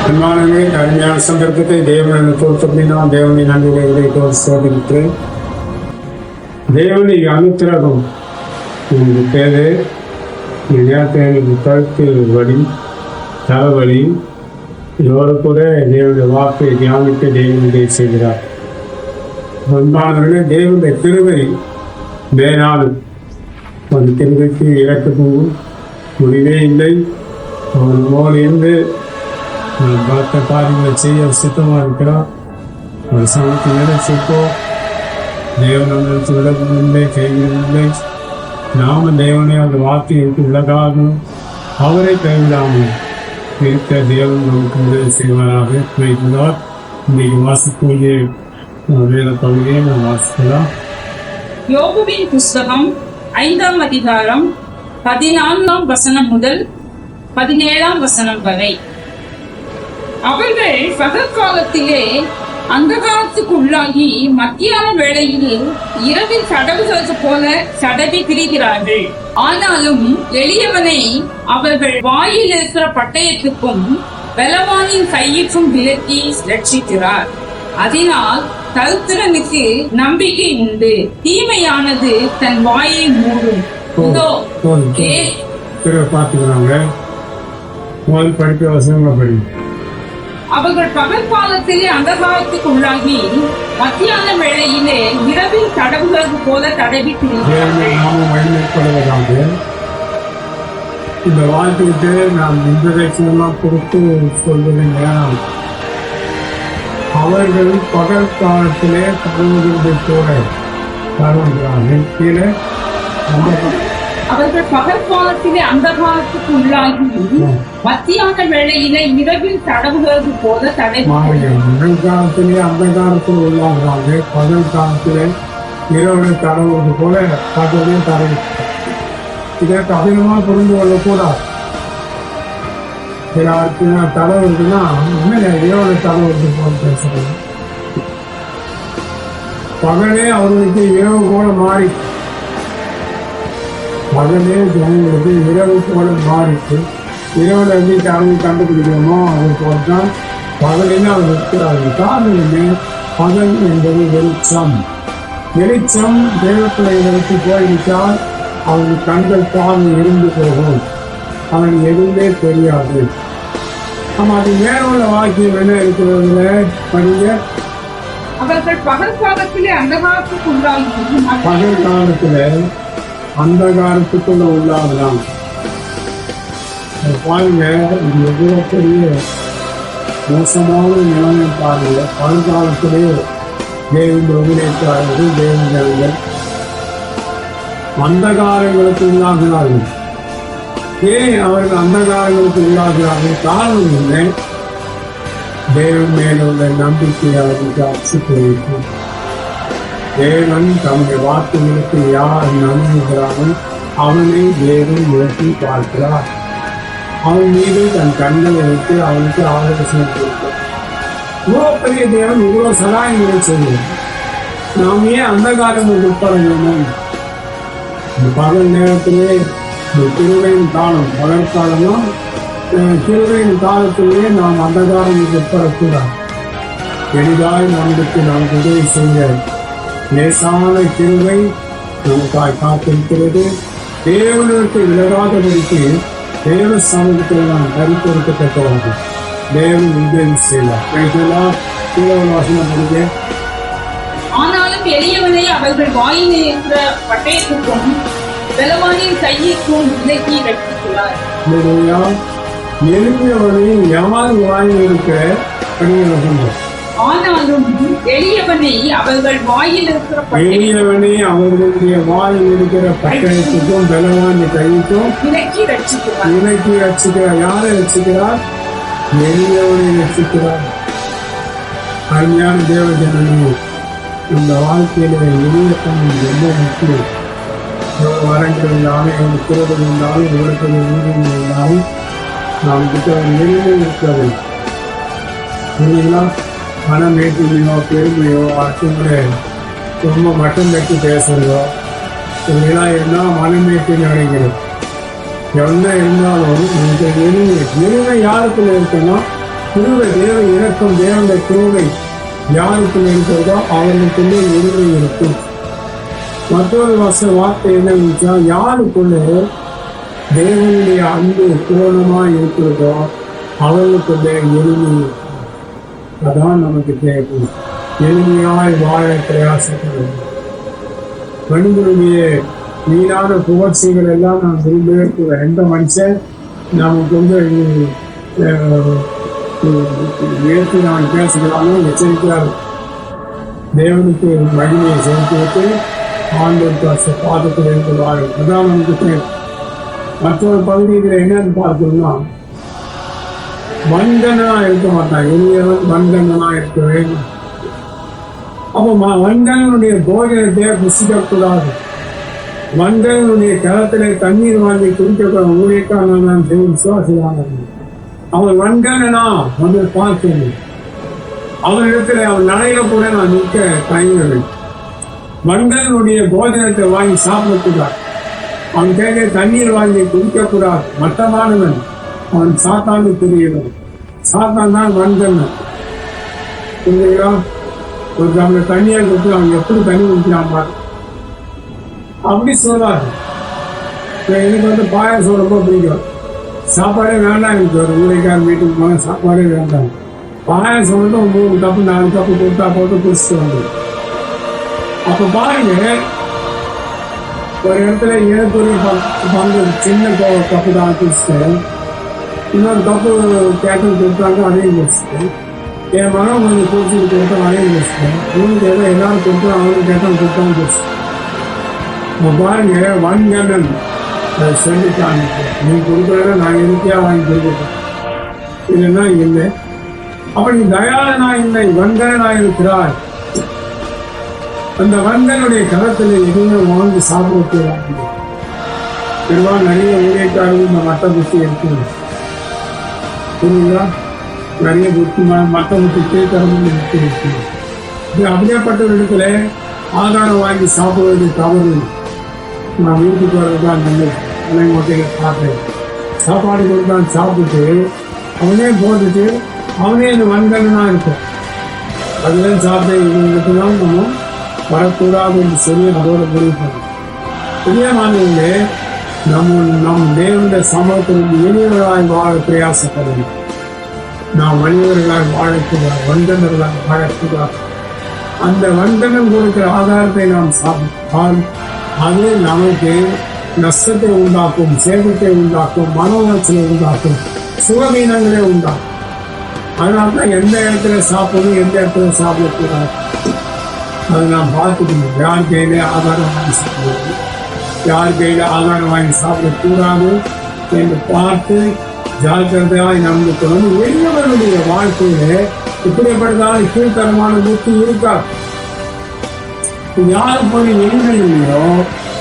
அன்பானவே அருமையான சந்தர்ப்பத்தை தேவனை பொறுத்தப்படினா தேவனை நன்றிகளை சோதிக்கிறேன். தேவனை அனுத்திரகம் எனக்கு தேவை. நேரத்தில் எனக்கு கருத்து வழி தலைவலி இதோடு கூட தேவனுடைய வாக்கை தியானித்து தேவனுடைய செய்கிறார். அன்பானவர்களே, தேவனுடைய கிருபை மேலான ஒரு கிருபைக்கு இறக்க முடிவே இல்லை. அவன் போல் இருந்து பலத்த காரியங்களை செய்ய சித்தமாக இருக்கிறார். ஒரு சமயத்தை நினைச்சிருக்கோ தேவனுக்கு விலகுமில்லை, கைவிடவில்லை. நாம தேவனை அந்த வார்த்தைக்கு விலகாமல் அவரை கைவிடாமல் இருக்க தேவன் நமக்கு உதவி செய்வாராக வைக்கிறார். இன்னைக்கு வாசிக்கூடிய வேத பகுதியை நாம் வாசிக்கலாம். யோபுவின் புஸ்தகம் 5ஆம் அதிகாரம் 14ஆம் வசனம் முதல் 17ஆம் வசனம் வரை. அவர்கள் பகற்காலத்திலே அந்தகாரத்துக்குள்ளாகி மத்தியான வேளையில் இரவில் சடவுகிறது போல சடவி திரிகிறார்கள். ஆனாலும் எளியவனை அவர்கள் வாயில் இருக்கிற பட்டயத்துக்கும் பலவானின் கையிற்கும் விலக்கி ரட்சிக்கிறார். அதனால் தருத்திரனுக்கு நம்பிக்கை உண்டு. தீமையானது தன் வாயை மூடும். அவர்கள் பகல் காலத்திலே அந்தகாரத்துக்கு உள்ளாகி மத்தியான வேளையிலே இரவில் தடவுகிறது போல தடவி இந்த வாழ்க்கைக்கு நாம் இன்றையெல்லாம் கொடுத்து சொல்வதா, அவர்கள் பகல் காலத்திலே தடவுகிறது போல தருகிறார்கள். கீழே அவர்கள் பகல் காலத்திலே அந்தகாரத்துக்கு உள்ளாகி மத்தியான வேளையிலே இரவில் தடவுகிறது போல பகல் காலத்திலே அந்தகாரத்தில் உள்ளாகிறாங்க. பகல் காலத்திலே இரவில் தடவுவது போல பகலே தடவு. இதற்கு அதிகமாக புரிந்து கொள்ளக்கூடாது. தடவு இருக்குன்னா இரவில் தடவுறது போல பேசுறது. பகலே அவர்களுக்கு இரவு போல மாறி, பகலே ஜனங்களுக்கு இரவு போல மாறிட்டு இரவுல எப்படி அவங்க கண்டுபிடிக்கிறோமோ அது போல்தான் பகலில் அவர் இருக்கிறார்கள். காரணம் என்ன? பகல் என்பது வெளிச்சம். வெளிச்சம் தேவப்பிள்ளைகளுக்கு போய்விட்டால் அவங்க கண்கள் பார்வை இருந்து போகும். அவனுக்கு எதுவுமே தெரியாது. நம்ம அது மேலுள்ள வாக்கியம் என்ன இருக்கிறதுல படிங்க. அவர்கள் பகல் காலத்திலே அந்தகாரத்துக்கு உள்ளாகி, பகல் காலத்துல அந்தகாரத்துக்குள்ள உள்ளாகலாம். பாருங்க, இது எவ்வளோ பெரிய மோசமான நிலைமை பாருங்க. பழங்காலத்திலே தேவன் ஒருங்கிணைத்தார்கள். தேவன் ஜனங்கள் அந்தகாரங்களுக்கு உள்ளாகிறார்கள். ஏன் அவர்கள் அந்தகாரங்களுக்கு உள்ளாகிறார்கள்? காரணம் இல்லை. தேவன் மேலுள்ள நம்பிக்கையாளர்களுக்கு அச்சு போயிருக்கும். தேவன் தம்முடைய வார்த்தைகளுக்கு யார் நம்புகிறானோ அவனை தேவன் நோக்கி பார்க்கிறார். அவன் மீது தன் கண்களை வைத்து அவனுக்கு ஆலோசனை கொடுத்தார். இவ்வளோ பெரிய தேவன் இவ்வளோ சகாயங்களை செய்வார். நாம் ஏன் அந்தகாரங்கள் உட்பட வேணும்? பகல் நேரத்திலே கிருபையின் காலம், பகற்காலமும் கிருபையின் காலத்திலே நாம் அந்தகாரங்களுக்கு உட்படக்கூடாது. எளிதாய் நம்மளுக்கு நாம் உதவி செய்ய லேசான கிருபை நமக்காய் காத்திருக்கிறது. தேவனுக்கு விலகாதபடிக்கு தேவ சமூகத்தில் நாம் கருத்தொடுக்கப்பட்டவர்கள். தேவன் உதவி செய்வார். வாசனம் படிக்க. ஆனாலும் எளியவனை அவர்கள் வாயில் இருக்கிற பட்டயத்துக்கும் பலவானின் கையிற்கும் விலக்கி ரட்சிக்கிறார். எளியவனை யார் வாயில் இருக்கிற பணியை, ஆனாலும் எளியவனை அவர்கள் வாயில் இருக்கிற எளியவனை அவர்களுடைய வாயில் இருக்கிற பட்டயத்துக்கும் பலவானி கைக்கும் விலக்கி ரட்சிக்கிறார். விலக்கி ரட்சிக்கிறார். யாரை ரட்சிக்கிறார்? எளியவனை ரட்சிக்கிறார். அருமையான தேவ ஜனமே, இந்த வாழ்க்கையில எளியத்தன்மை ரொம்ப முக்கியம். வரங்கள் இருந்தாலும், குரல் இருந்தாலும், விவரத்தில் ஊதியம் இருந்தாலும் நாம் கிட்ட ஒரு எளிமை இருக்கிறது. இல்லைங்களா? மனம் ஏற்றுமையோ பெருமையோ அச்சுங்களே ரொம்ப மட்டும் வைத்து பேசுறதோ இதெல்லாம் இருந்தால் மனமேற்றி நினைக்கிறது. என்ன இருந்தாலும் இந்த எளிமை யாருக்குள்ள இருக்குன்னா கிருபை, தேவ இறக்கம், தேவனுடைய கிருபை யாருக்குள்ள இருக்கிறதோ அவர்களுக்குள்ளே எளிமை இருக்கும். மற்றொரு வார்த்தை என்னன்னு யாருக்குள்ளே தேவனுடைய அன்பு பூரணமாய் இருக்கிறதோ அவர்களுக்குள்ளே எளிமை இருக்கும். அதான் நமக்கு தேவை. எளிமையாய் வாழ பிரயாசப்படுவது. மனிதனுடைய வீணான புகழ்ச்சிகள் எல்லாம் நான் விரும்புகிறேன். எந்த மனுஷன் நமக்கு உயர்த்தி நான் பேசுகிறாலும் எச்சரிக்கிறார். தேவனுக்கு மகிமையை செலுத்திவிட்டு ஆண்டவருக்கு பாதத்தில் இருக்கிறார்கள். அதான் நமக்கு தேவை. மற்றொரு பகுதியில் என்னன்னு பார்த்தோம்னா, வந்தனா இருக்க மாட்டான். எளியவன் வந்தனா இருக்க வேண்டும். அப்போ வந்தனுடைய போஜனத்தை புசிக்கக்கூடாது. வந்தனுடைய களத்திலே தண்ணீர் வாங்கி குடிக்கக்கூடாது. ஊழியக்கான நான் விசுவாசியாக அவன் வந்தனா வந்து பார்க்கணும். அவனிடத்துல அவன் நடையில கூட நான் நிற்க தயங்கவில்லை. வந்தனுடைய போஜனத்தை வாங்கி சாப்பிடக்கூடாது. அவன் கையில தண்ணீர் வாங்கி குடிக்கக்கூடாது. மட்டமானவன் அவன் சாத்தான்னு தெரியவன். சாத்தான் தான் வந்தன். புரியுதுங்களா? ஒரு தமிழ் தண்ணியை கொடுத்து அவன் எப்படி தண்ணி குடிக்கிறான் பாரு. அப்படி சொல்லாது. எனக்கு பாயாசம் ரொம்ப பிடிக்கும். சாப்பாடே வேண்டாம். எனக்கு ஒரு ஊழியக்காரன் வீட்டுக்கு போன சாப்பாடே வேண்டாம். பாயாசம் 3 கப்பு 4 கப்பு கொடுத்தா போட்டு குடிச்சிட்டு வந்தது. அப்ப பாருங்க, ஒரு இடத்துல எனக்கு ஒரு பங்கு சின்ன கப்பு தான் குடிச்சிட்டேன். இன்னொரு கப்பு கேட்டல் கொடுத்தாங்க, அதையும் குடிச்சிட்டேன். என் மகன் கொஞ்சம் குடிச்சிட்டு கொடுத்தா அதையும் குடிச்சிட்டேன். இவனுக்கு ஏதோ எல்லாரும் கொடுத்தா அவனுக்கு கேட்டால் கொடுத்தாலும் குடிச்சிட்டேன். பாருங்க, வன்கண்ணன் சொல்லிட்டாங்க, நீ கொடுக்குறத நான் எதுக்கியா வாங்கி கொடுக்குறேன், இல்லைன்னா இல்லை. அப்ப நீ தயாளனா இல்லை, வந்தனா இருக்கிறாய். அந்த வந்தனுடைய கரத்தில் எதுவுமே வாங்கி சாப்பிடக்கூடாது. பெரும்பாலும் நிறைய ஊழியக்காரர்கள் இந்த மட்ட புத்தி இருக்குது. புரியுதா? நிறைய புத்தி மட்ட புத்தி கேட்கறது இருக்கு. அப்படியேப்பட்ட இடத்துல ஆதாரம் வாங்கி சாப்பிடுவது தவறு. நான் வீட்டுக்கு வர்றதுதான் நல்லது. மொட்டையை பார்த்தேன். சாப்பாடு கொடுத்தான், சாப்பிட்டு அவனே போட்டுட்டு அவனே இந்த வந்தனா இருக்கும். அதுதான் சாப்பிட்டு இவங்களுக்கு தான் நம்ம வரக்கூடாது என்று சொல்லி அதோட முடிவு பண்ணணும். பெரிய மாநிலங்களே, நம் தேவனுடைய சமூகத்திற்கு எளியவர்களாய் வாழ பிரயாசப்படணும். நாம் மனிதர்களால் வாழக்கூடாது, வந்தனர்களால் வாழக்கூடாது. அந்த வந்தனம் கொடுக்கிற ஆதாரத்தை நாம் சாப்பிட்டால் அது நமக்கு நஷ்டத்தை உண்டாக்கும், சேதத்தை உண்டாக்கும், மன உளைச்சலை உண்டாக்கும், சுகவீனங்களே உண்டாக்கும். அதனால்தான் எந்த இடத்துல சாப்பிடணும், எந்த இடத்துல சாப்பிடக்கூடாது அதை நாம் பார்த்துக்கணும். யார் கையில ஆதாரம் வாங்கி சாப்பிடுவது, யார் கையில ஆதாரம் வாங்கி சாப்பிடக்கூடாது என்று பார்த்து ஜாக்கிரதையாய் நடந்து கொள்ளணும். எளியவர்களுடைய வாழ்க்கையில இப்படிப்பட்டதால் கீழ்த்தரமான புத்தி இருக்காது. யாரு போய் எளிமை இல்லையோ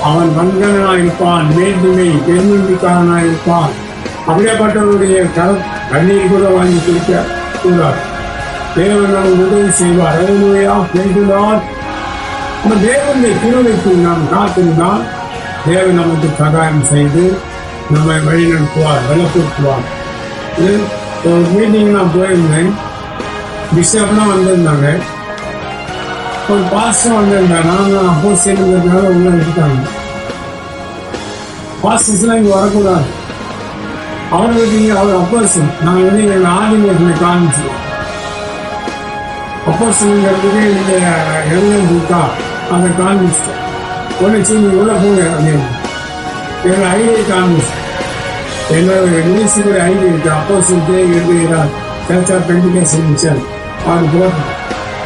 அவன் வந்தனா இருப்பான், மேன்மை பெருமிக்காரனா இருப்பான். அப்படியேப்பட்டவருடைய கண்ணீர் கூட வாங்கி குடிக்க கூடாது. தேவன் உதவி செய்வார். நம்ம தேவனுடைய கிருபைக்கு நாம் காத்திருந்தால் தேவன் நமக்கு சகாயம் செய்து நம்மை வழிநடத்துவார், பலப்படுத்துவார். ஒரு மீட்டிங் நான் போயிருந்தேன். பிஷப்லாம் வந்திருந்தாங்க, ஒரு பாஸ்டர் வந்திருந்தாங்க. நான் அப்போ சேர்ந்ததுனால உள்ள விட்டுட்டாங்க. பாஸ்டர்ஸ்லாம் இங்கே வரக்கூடாது. அவர்களுக்கு அவர் அப்போசன். நான் எங்கள் ஆதிமத்தில் காமிச்சு அப்போசனுங்கிறதுக்கு இந்த எல்லாம் இருக்கா அதை காமிச்சிட்டேன். ஒன்று நீ உள்ள போங்க அப்படின்னு எங்கள் ஐடியை காமிச்சு. என்னோட மினிஸ்டர் ஐடி இருக்கு. அப்போசன் எழுதுகிறார் சர்ச் ஆஃப் பெண்டிகேஷன் மிஷன். அது போட்டேன்.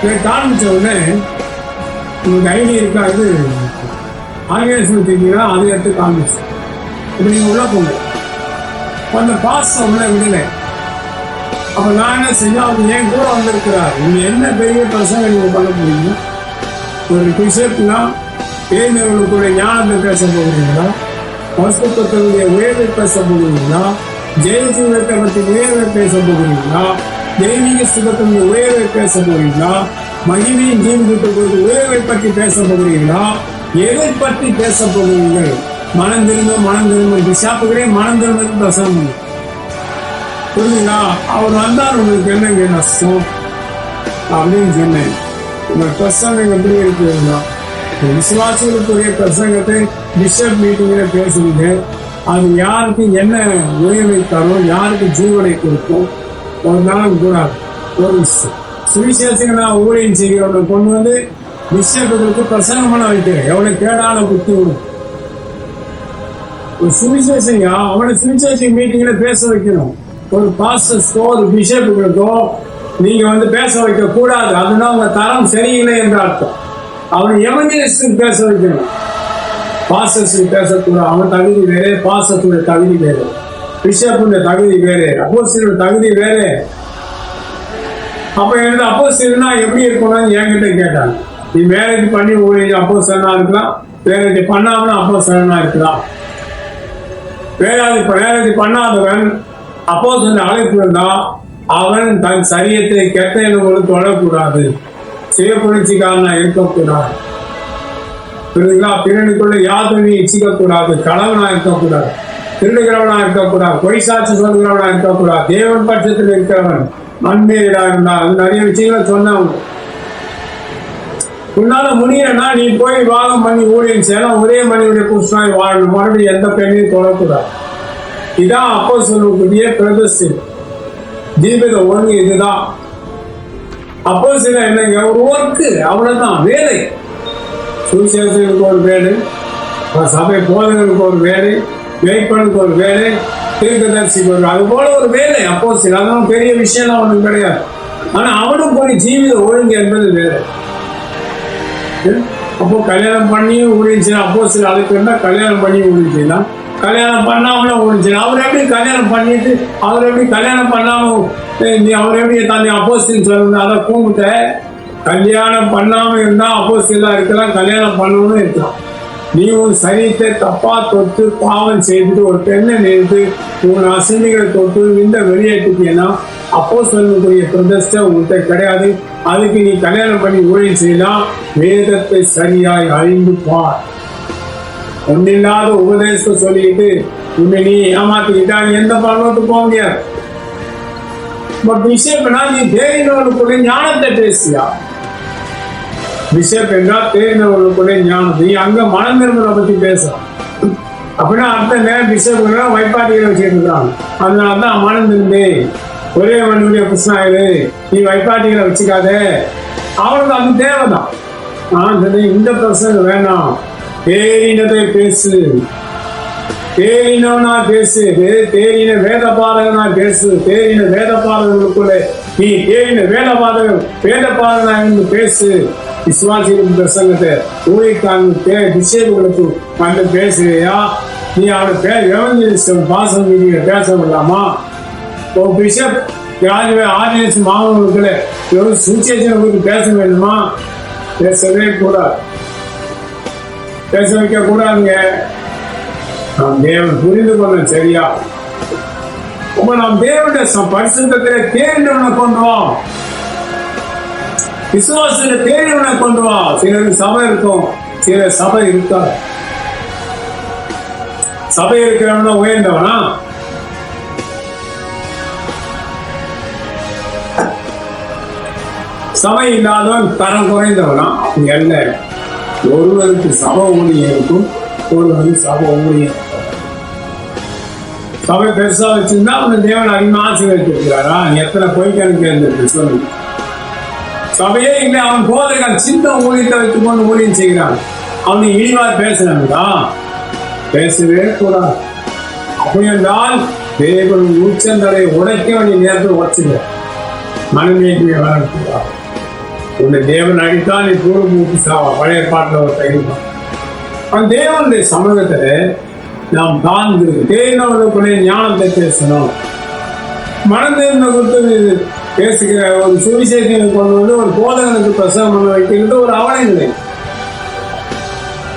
இதை காமிச்ச உடனே உங்களுக்கு ஐடி இருக்காது, ஆர்கனைசேஷன் தெரியுங்களா, அதை எடுத்து காமிச்சு. இப்போ நீங்கள் உள்ள போங்க. அந்த பாஸ்டர் உள்ள விடலை. அப்போ நான் என்ன செஞ்சேன், அவர் என் கூட வந்திருக்கிறார். நீங்கள் என்ன பெரிய பிரசங்க நீங்கள் பண்ண முடியும்? ஒரு பிஷப்னா பேருந்தவர்களுடைய ஞானத்தை பேச போகிறீங்களா, பரிசுத்தத்தினுடைய உயர்வை பேச போகிறீங்களா, ஜெயஜீவத்தை பற்றி உயர்வை பேச போகிறீங்களா, தெய்வீக சுகத்தினுடைய உயர்வை பேச போகிறீங்களா, மகிமையின் ஜீவிதத்தை குறித்து உயர்வை பற்றி பேச போகிறீங்களா, எதை பற்றி பேச போகிறீர்கள்? மனம் திரும்ப பிஷாப்புகளே மனம் திரும்ப பிரசனம். புரியுதுங்களா? அவர் வந்தால் உங்களுக்கு என்னங்க நஷ்டம் அப்படின்னு சொன்னேன். உங்கள் பிரசங்கம் எப்படி இருக்குதுன்னா, விசுவாசிகளுக்குரிய பிரசங்கத்தை பிஷப் மீட்டிங்கில் பேசுறீங்க. அது யாருக்கு என்ன உயர்வை தரும், யாருக்கு ஜீவனை கொடுக்கும், ஒரு நாள் கூடாது. ஒரு சுவிசேஷங்களை ஊழியம் செய்கிறவனை கொண்டு வந்து பிஷப்புகளுக்கு பிரசங்கம் பண்ண வைக்கிறேன். எவ்வளோ கேடான புத்தி விடும். ஒரு சுவிசேஷையா அவனை சுவிசேஷ மீட்டிங்ல பேச வைக்கணும். ஒரு பாஸ்டர்ஸ்க்கோ ஒரு பிஷப்புகளுக்கோ நீங்க வந்து பேச வைக்க கூடாது. அதுனா உங்க தரம் சரியில்லை என்ற அர்த்தம். அவனை எவஞ்சலிஸ்டுக்கு பேச வைக்கணும். பாஸ்டர்ஸுக்கு பேசக்கூடாது. அவன் தகுதி வேறு, பாஸ்டர்ஸுடைய தகுதி வேறு, பிஷப்புடைய தகுதி வேறு, அப்போஸ்தலருடைய தகுதி வேறு. அப்ப எனக்கு அப்போஸ்தலர்னா எப்படி இருக்கணும்னு என்கிட்ட கேட்டாங்க. நீ மேரேஜ் பண்ணி அப்போஸ்தலனா இருக்கலாம், மேரேஜ் பண்ணாமனா அப்போஸ்தலனா இருக்கலாம். மேரேஜ் பண்ணாதவன் அப்போஸ்தலன் அழைப்பு இருந்தா அவன் தன் சரியத்தை கெட்ட எண்ணங்களை தொடரக்கூடாது, சுயபுணர்ச்சிக்காரனா இருக்கக்கூடாது. புரியுதுங்களா? பிறனுக்குள்ள யாதனை இச்சிக்கக்கூடாது, களவனா இருக்கக்கூடாது, திருடுகிறவனா இருக்கக்கூடாது, பொய் சாட்சி சொல்கிறவனா இருக்கக்கூடாது, தேவன் பட்சத்தில் இருக்கிறவன் மண்மேடா இருந்தா. அது நிறைய விஷயங்களை சொன்னவங்க. உன்னால முடியலன்னா நீ போய் வாகம் பண்ணி ஊழியம் செய்யலாம். ஒரே மனிதனுடைய புருஷனாய் வாழணும். மறுபடியும் எந்த பெண்ணையும் தொடரக்கூடாது. இதான் அப்போஸ்தலனுடைய பிரதிஷ்டை, ஜீவித ஒழுங்கு. இதுதான் அப்போஸ்தலன் என்னங்க, ஒரு ஒர்க்கு, அவ்வளவுதான், வேலை. சுவிசேஷனுக்கு ஒரு வேலை, சபை போதகனுக்கு ஒரு வேலை, மேய்ப்பனுக்கு ஒரு வேலை, தீர்க்கதரிசிக்கு ஒரு, அது போல ஒரு வேலை அப்போஸ்தலன். அதெல்லாம் பெரிய விஷயம் அவனுக்கு கிடையாது. ஆனா அவனுக்கு போய் ஜீவித ஒழுங்கு என்பது வேலை. அப்போ கல்யாணம் பண்ணி ஊழியம் செய்யலாம். அப்போஸ்தலன் அதுக்கு இருந்தா கல்யாணம் பண்ணி ஊழியம் செய்யலாம், கல்யாணம் பண்ணாமலும் ஊழியம் செய்யலாம். அவர் எப்படி கல்யாணம் பண்ணிட்டு அவர் எப்படி கல்யாணம் பண்ணாம அவர் எப்படி தன்னை அப்போஸ்தலன் சொல்லணும்? அதை கூப்பிட்ட கல்யாணம் பண்ணாம இருந்தா அப்போஸ்தலனா இருக்கலாம், கல்யாணம் பண்ணணும்னு இருக்கலாம். நீ உன் சரீரத்தை தப்பா தொட்டு பாவம் செய்துட்டு ஒரு பெண்ணை நிறுத்து உன் அசைமைகளை தொட்டு இந்த வெளியேற்றினா அப்போஸ்தலனுக்குரிய பிரதிஷ்டை உங்கள்கிட்ட கிடையாது. அதுக்கு நீ கல்யாணம் பண்ணி ஊழியம் செய்யலாம். வேதத்தை சரியாய் அறிந்து பார். ஒன்னில்லாத உபதேசத்தை சொல்லிட்டு உன்னை நீ ஏமாத்திக்கிட்டா நீ எந்த பருவத்துக்கு போக முடியாது. விஷயம்னா நீ தேறினவர்களுக்குள்ள ஞானத்தை பேசியா? விஷயம் என்றால் தேறினவர்களுக்குள்ள ஞானம். நீ அங்க மனம் திரும்பலை பத்தி பேசலாம் அப்படின்னா அர்த்தம் நேரம் விஷயம்னா வைப்பாட்டிகளை வச்சுருக்காங்க. அதனாலதான் மனம் திரும்பி ஒரே மனுடைய புஷ்ணாயிரு, நீ வைப்பாட்டிகளை வச்சுக்காத. அவனுக்கு அது தேவைதான். நான் சரி, இந்த பிரச்சனை வேணாம், தேறினதை பேசு, தேறினவனா பேசு, தேறின வேத பாதகனா பேசு. தேறின வேத பாதகங்களுக்குள்ள நீ தேறின வேத பாதகனா இருந்து பேசு. விசுவாசிகளின் பிரசங்கத்தை ஊழியக்காரங்க விஷயங்களுக்கு வந்து பேசுறியா? நீ அவனை பாசம் பேச விடலாமா? பிஷப் ஆர்டினன்ஸ் மாணவர்களுக்கு சுவிசேஷங்களுக்கு பேச வேண்டுமா? பேசவே கூடாது, பேச வைக்க கூடாதுங்க. நாம் தேவன் புரிந்து கொள்ள சரியா? அப்ப நாம் தேவனுடைய பரிசுத்தத்திலே தேர்ந்தவனை கொண்டு வா, விசுவாசத்துல தேர்ந்தவனை கொண்டு வா. சிலருக்கு சபை இருக்கும், சில சபை இருக்கா. சபை இருக்கிறவன உயர்ந்தவனா? சபை இல்லாதவன் தரம் குறைந்தவனா? அப்படி அல்ல. ஒருவருக்கு சபை ஊழியம் இருக்கும், ஒருவருக்கு சபை ஊழியம். சபை பெருசா வச்சிருந்தா அவன் தேவன் அதிகமா ஆசீர்வதித்திருக்கிறாரா? எத்தனை பொய்க்கணக்கு இருந்திருக்கு சொல்லு. சபையே இல்லை, அவன் போதகன் சின்ன ஊழியத்தை வைத்துக்கொண்டு ஊழியம் செய்கிறான். அவனை இழிவா பேசுறாங்களா? பேசவே கூடாது. அப்படி என்றால் தேவன் உச்சந்தலை உடைக்க வேண்டிய நேரத்தில் உடைச்சுங்க. மனமேற்மையை வளர்க்கிறார். உன்னை தேவன் அடித்தால் நீ கூறு மூட்டி சாவா. பழைய பாட்டில் ஒரு தைரியம். அவன் தேவனுடைய சமூகத்துல நாம் தாழ்ந்து தேவனுடைய ஞானத்தை பேசணும். மனதேவனை கொடுத்து பேசுகிற ஒரு சுவிசேஷத்தை கொண்டு வந்து ஒரு போதகனுக்கு பிரசவம் பண்ண வைக்கிறது ஒரு அவனை நிலை.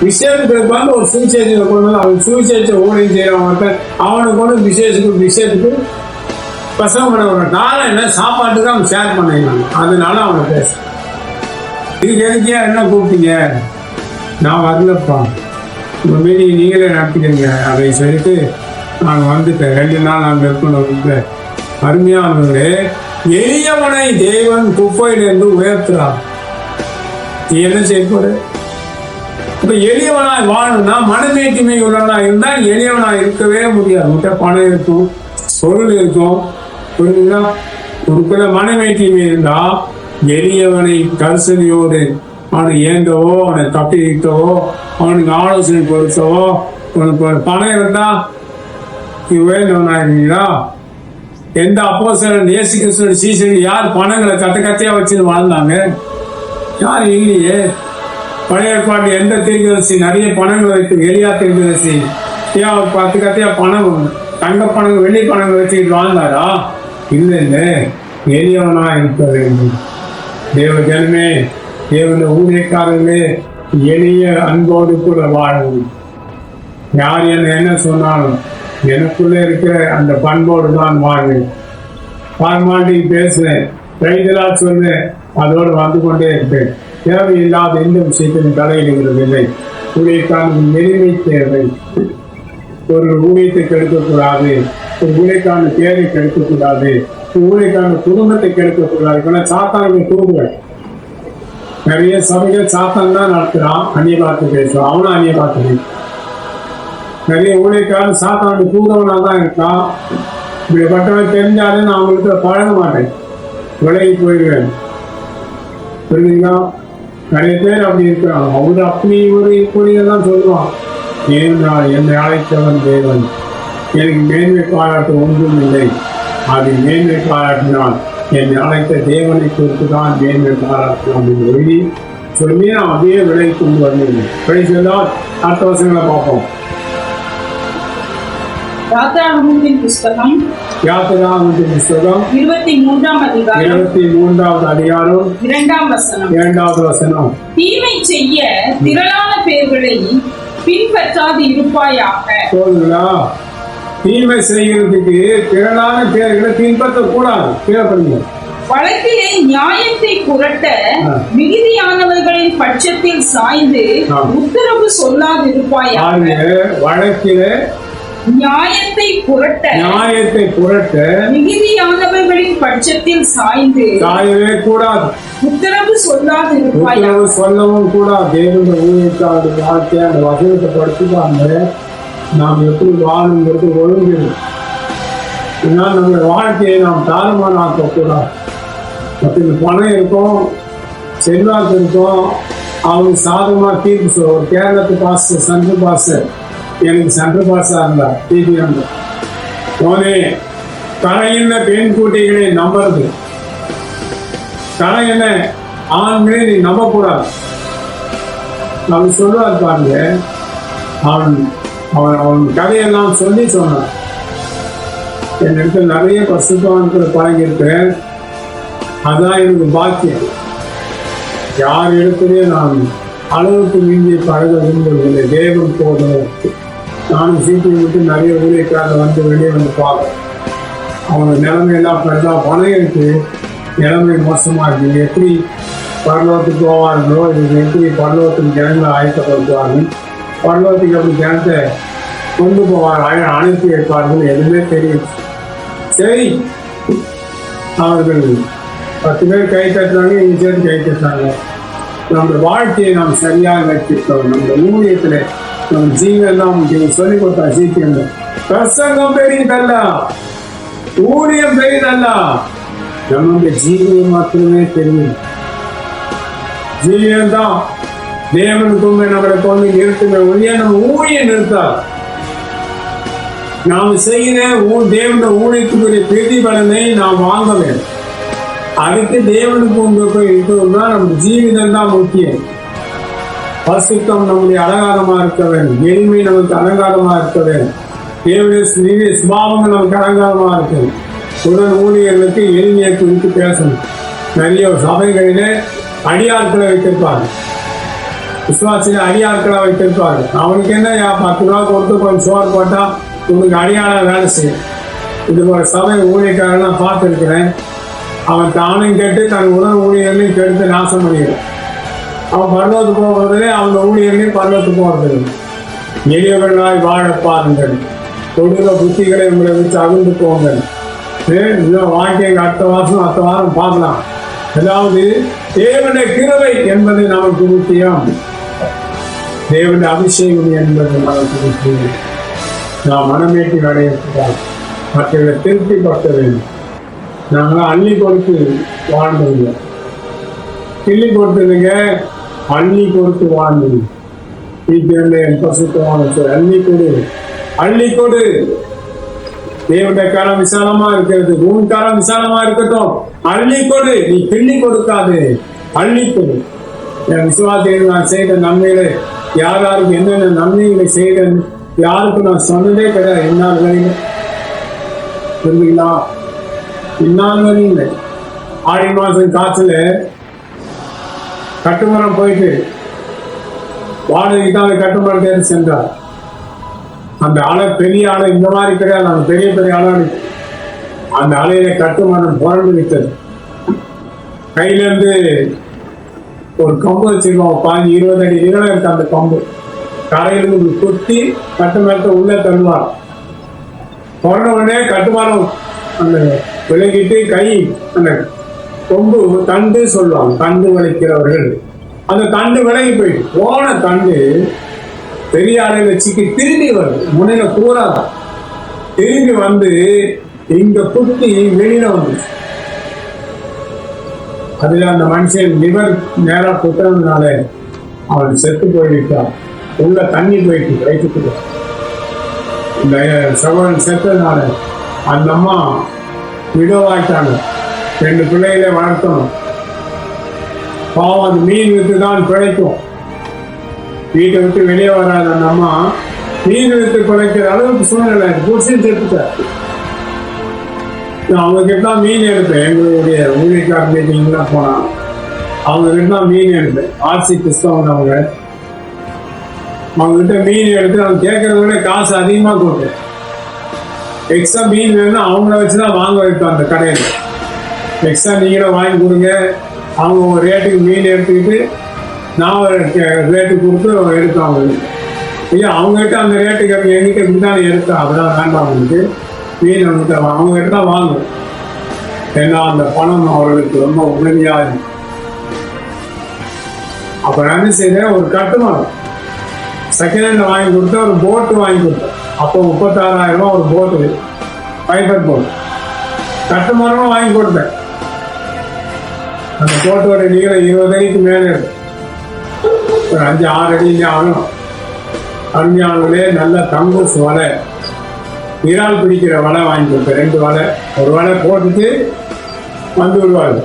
விஷயத்துக்கு வந்து ஒரு சுவிசேஷத்தை கொண்டு வந்து அவன் சுவிசேஷத்தை ஊழியம் செய்யறவங்க அவனுக்கு கொண்டு விஷயத்துக்கு பிரசவம் பண்ண ஒரு காலம் என்ன சாப்பாட்டுக்கு அவன் ஷேர் பண்ணிக்கிறாங்க. அதனால அவனை பேச இதுக்கு எதுக்கியா என்ன கூப்பிட்டீங்க? நான் வரலப்பா, உங்க மீட்டிங் நீங்களே நடத்திக்கிறீங்க அப்படின்னு சொல்லிட்டு நாங்கள் வந்துட்டேன். 2 நாள் நாங்கள் இருக்கணும். அருமையானவர்களே, எளியவனை தேவன் குப்பையிலிருந்து உயர்த்துறார். நீ என்ன செய்யக்கூட இப்ப எளியவனாய் வாழணும்னா மனமேற்றுமை உள்ளவனாய் இருந்தால் எளியவனாய் இருக்கவே முடியாது. உன்கிட்ட பணம் இருக்கும், பொருள் இருக்கும், புரியுதுங்களா? உனக்குள்ள மனமேற்றுமை இருந்தா எளியவனை கரிசனையோடு அவனை ஏந்தவோ, அவனை தப்பி வைக்கவோ, அவனுக்கு ஆலோசனை கொடுத்தவோ, உனக்கு பணம் இருந்தா நீ உயர்ந்தவனாயிருந்தீங்களா? எந்த அப்போஸ்தலன் இயேசு கிறிஸ்துவின் சீசர்கள் யார் பணங்களை கத்தையா வச்சுன்னு வாழ்ந்தாங்க? யாரும் இல்லையே. பழைய ஏற்பாடு எந்த தீர்க்கதரிசி நிறைய பணங்களை வைத்து, எளியா தீர்க்கதரிசி ஏன் ஒரு 10 கத்தையா பணம், தங்க பணம், வெள்ளி பணங்கள் வச்சுக்கிட்டு வாழ்ந்தாரா? இல்லை, எளியவனா இருக்க வேண்டும். தேவ ஜனமே, தேவன ஊழியக்காரர்களே, எளிய அன்போடு கூட வாழணும். யார் என்ன சொன்னாலும் எனக்குள்ளே இருக்கிற அந்த பண்போடு தான் வாழ்வேன். பார்மாண்டி பேசுவேன், கைதலா சொல்வேன், அதோடு வந்து கொண்டே இருப்பேன். தேவையில்லாத எந்த விஷயத்திலும் தலையிடுகிறதில்லை. ஊழியக்கான எளிமை தேவை. ஒரு ஊழியத்தை கெடுக்கக்கூடாது, ஒரு ஊழியக்கான பேரை கெடுக்கக்கூடாது, ஒரு ஊழியக்கான குடும்பத்தை கெடுக்கக்கூடாது. இப்ப சாத்தானுடைய குடும்பங்கள் நிறைய சபைகள் சாத்தான் தான் நடத்துறான். அந்நிய பார்த்து பேசுவான், அவனும் அந்நிய பார்த்து பேசுவான். நிறைய ஊழியக்காரன் சாத்தானுடைய கூடவனா தான் இருக்கான். இப்படிப்பட்டவன் தெரிஞ்சாலும் நான் அவங்களுக்கு பழக மாட்டேன், விலகி போயிடுவேன். புரியுதுங்களா? நிறைய பேர் அப்படி இருக்கிறான். அவரு அப்படி ஒரு இப்படியெல்லாம் சொல்லுவான். ஏனென்றால் என்னை அழைத்தவன் தேவன், எனக்கு மேன்மை பாராட்ட ஒன்றும் இல்லை. அது மேன்மை பாராட்டினால் என்னை அழைத்த தேவனை குறித்து தான் மேன்மை பாராட்டலாம் என்று சொல்லி நான் அப்படியே விலை கொண்டு வந்தேன். விலை சொன்னால் அடுத்த வருஷங்களை பார்ப்போம். யாத்திராகமத்தின் புஸ்தகம் 23ஆம் அதிகாரம் 23வது அதிகாரம் 2வது வசனம். தீமை செய்ய திரளான பேர்களை பின்பற்றாது இருப்பாயாக. சொல்லுங்களா? தீமை செய்கிறதுக்கு திரளான பேர்களை பின்பற்றக்கூடாது. கேட்பீங்க, வழக்கிலே நியாயத்தை புரட்ட மிகுதியானவர்களின் பட்சத்தில் சாய்ந்து உத்தரவு சொல்லாது இருப்பாயாக. வழக்கிலே நியாயத்தை புரட்ட மிகுதியானவர்களின் பட்சத்தில் சாயவே கூடாது. உத்தரவு சொல்லாது இருப்பாயாக. சொல்லவும் கூடாது. தேவனுடைய ஊழியக்காரருடைய வாழ்க்கையை அந்த வசனத்தை படுத்திப்பாங்க. நாம் எப்படி வாழுங்கிறது ஒழுங்கு. நம்முடைய வாழ்க்கையை நாம் தாறுமாறு ஆக்கக்கூடாது. மற்ற பணம் இருக்கும், செல்வாக்கு இருக்கும், அவங்க சாதகமாக தீர்ப்பு சொல்ல. ஒரு கேரளத்து பாஸ்டர், சந்திர பாஸ்டர், எனக்கு சென்ட்ரல் பாஸா இருந்தா டிபி மோனே, கரையின பெண் குட்டிகளை நம்புறது, கரையின ஆண்களை நீ நம்பக்கூடாது. அவன் சொல்லுவார் பாருங்க. அவன் கதையெல்லாம் சொன்னான். என் இடத்துல நிறைய பசுத்தவான்களை பழகியிருக்கிறேன். அதான் எனக்கு பாக்கியம். யார் இடத்துலயே நான் அளவுக்கு மீறி பழக விரும்பவில்லை. தேவன் போதும். நானும் சீட்டு விட்டு நிறைய ஊழியக்காரர் வந்து வெளியே வந்து பார்க்குறேன். அவங்க நிலைமையெல்லாம் பெருதா பணம் இருக்கு, நிலைமை மோசமாக இருக்குது. எப்படி பரலோகத்துக்கு போவார்களோ, இது எப்படி பரலோகத்துக்கு ஜனங்களை ஆயத்தப்படுத்துவார்கள், பரலோகத்துக்கு எப்படி ஜனத்தை கொண்டு போவார்கள், அனுப்பி வைப்பார்கள், எதுவுமே தெரியும். சரி, அவர்கள் 10 பேர் கை தட்டுறாங்க, இங்கே சேர்த்து கை தட்டுறாங்க. நம்ம வாழ்க்கையை நாம் சரியாக வச்சிருக்கோம். நம்ம ஊழியத்தில் நம்ம ஜீவெல்லாம் சொல்லிக் கொடுத்தா சீக்கிரம். பிரசங்கம் பெரியதல்ல, ஊழியம் பெரியதல்ல, நம்முடைய ஜீவியம் மாத்திரமே தெரியும். ஜீவியம் தான் தேவனுக்குமே நம்மளை கொண்டு நிறுத்துமே ஒழிய நம்ம ஊழியம் நிறுத்தார். நாம் செய்கிற தேவனுடைய ஊழியத்துக்குரிய பிரதிபலனை நாம் வாங்க வேண்டும். அதுக்கு தேவனுக்கு உங்களுக்கு இருக்கணும்னா நம்ம ஜீவிதம் தான் முக்கியம். பரிசுத்தம் நம்முடைய அலங்காரமா இருக்க வேண்டும். எளிமை நமக்கு அலங்காரமா இருக்க வேண்டும். தேவனுடைய சுபாவங்கள் நமக்கு அலங்காரமா இருக்கும். உடன் ஊழியர்களுக்கு எளிமையை குறித்து பேசணும். நிறைய சபைகளிலே அடியாட்களை வைத்திருப்பார்கள், விசுவாசில அடியாட்களை வைத்திருப்பார்கள். அவனுக்கு என்ன 10 ரூபா கொடுத்து கொஞ்சம் சோறு போட்டா உங்களுக்கு அடியாள வேலை செய்யும். இது ஒரு சபை ஊழியக்காரன் நான் பார்த்துருக்கிறேன். அவன் தானும் கேட்டு தன் உணவு ஊழியர்களையும் கெடுத்து நாசம் பண்ணிடுறான். அவன் பரலோகத்துக்கு போகிறதுலே அவங்க ஊழியர்களையும் பரலோகத்துக்கு போகிறது. எளியவர்களாய் வாழ பாருங்கள். கொடுக்க புத்திகளை உங்களை வச்சு அகழ்ந்து போங்கள். வாக்கியம் அடுத்த வாரம் பார்க்கலாம். அதாவது தேவனுடைய கிருபை என்பது நமக்கு முக்கியம், தேவனுடைய அபிஷேகம் என்பது நமக்கு முக்கியம். நாம் மனமேற்றி அடையக்கூடாது, மற்றவர்களை திருப்தி படுத்த வேண்டும். நாங்களாம் அள்ளி கொடுத்து வாழ்ந்தவங்க, கிள்ளி கொடுத்ததுங்க, அள்ளி கொடுத்து வாழ்ந்தது. வீட்டிலிருந்து என் பசுத்தமான அள்ளி கொடு, அள்ளி கொடு. தேவனுடைய காலம் விசாலமா இருக்கிறது, உன் காலம் விசாலமா இருக்கட்டும். அள்ளி கொடு, நீ கிள்ளி கொடுக்காது, அள்ளி கொடு. என் விசுவாசத்தில் நான் செய்த நன்மைகளை, யாருக்கு என்னென்ன நன்மைகளை செய்தேன் யாருக்கு நான் சொன்னதே கிடையாது. இந்நாள் வரையில் புரிஞ்சுங்களா? இந்நாள் வரையில் ஆடி மாதம் காற்றுல கட்டுமரம் போயிட்டு வாடகைக்கு தான் அந்த கட்டுமரத்தை சென்றார். அந்த அலை பெரிய அலை இந்த மாதிரி கிடையாது, அந்த பெரிய பெரிய அலை. அந்த அலையில கட்டுமரம் புரண்டு விட்டது. கையில இருந்து ஒரு கம்பு வச்சிருக்கோம், 15-20 அடி நீளம் இருக்கு. அந்த கம்பு கரையிலிருந்து குத்தி கட்டுமரத்தை உள்ள தள்ளுவார். புரண்ட உடனே கட்டுமரம் அந்த விலகிட்டு கை அந்த கொம்பு தண்டு சொல்லுவாங்க, தண்டு வலிக்கிறவர்கள். அந்த தண்டு விலகி போயிட்டு போன தண்டு பெரிய அலையில சிக்கி திரும்பி வருது. முனையில கூறாதான் திரும்பி வந்து இங்க குத்தி வெளியில வந்துச்சு. அதுல அந்த மனுஷன் லிவர் நேரா குத்துறதுனால அவன் செத்து போய்விட்டான். உள்ள தண்ணி போயிட்டு வயிற்றுக்கு. இந்த சகோதரன் செத்ததுனால அந்த அம்மா விடவாயிட்டாங்க. 2 பிள்ளைகளை வளர்த்தணும். பாவம் அந்த மீன் வித்து தான் பிழைக்கும். வீட்டை விட்டு வெளியே வராத அந்த அம்மா மீன் வித்து பிழைக்கிற அளவுக்கு சூழ்நிலை புருஷன் செத்துட்டார். அவங்க கிட்ட மீன் எடுப்பேன். எங்களுடைய ஊழியக்கார மீட்டிங்லாம் போனா அவங்க கிட்ட மீன் எடுப்பேன். ஆர்சி கிறிஸ்தவங்க அவங்க கிட்ட மீன் எடுத்து அவங்க கேட்கறத விட காசு அதிகமாக கொடுப்பேன். எக்ஸ்ட்ரா மீன் வேணும்னா அவங்கள வச்சுதான் வாங்க வைப்பேன். அந்த கடையில் எக்ஸ்ட்ரா நீங்களும் வாங்கி கொடுங்க. அவங்க ஒரு ரேட்டுக்கு மீன் எடுத்துக்கிட்டு நான் ஒரு ரேட்டு கொடுத்து எடுப்பேன். அவங்களுக்கு ஐயா அவங்ககிட்ட அந்த ரேட்டுக்கு எங்கிட்ட இப்படிதான் எடுத்தேன். அதெல்லாம் வேண்டாம், அவங்களுக்கு மீன் அவங்ககிட்ட அவங்ககிட்ட தான் வாங்கும். ஏன்னா அந்த பணம் அவர்களுக்கு ரொம்ப உதவியாக இருக்கும். அப்போ நான் என்ன செய்தேன், ஒரு கட்டுமானம் செகண்ட் ஹேண்ட் வாங்கி கொடுத்தேன். ஒரு போட்டு வாங்கி கொடுத்தேன். அப்போ 36,000 ரூபா ஒரு போட்டு, ஃபைபர் போட்டு. கட்டுமானமும் வாங்கி கொடுத்தேன். அந்த போட்டோட நீளம் 20 அடிக்கு மேலே இருக்கும். ஒரு 5-6 அடி ஆகணும். அருமையானவர்களே, நல்ல தங்கூஸ் வலை, இறால் பிடிக்கிற வலை வாங்கி கொடுத்தேன். 2 வலை. ஒரு வலை போட்டுட்டு வந்து விடுவாங்க.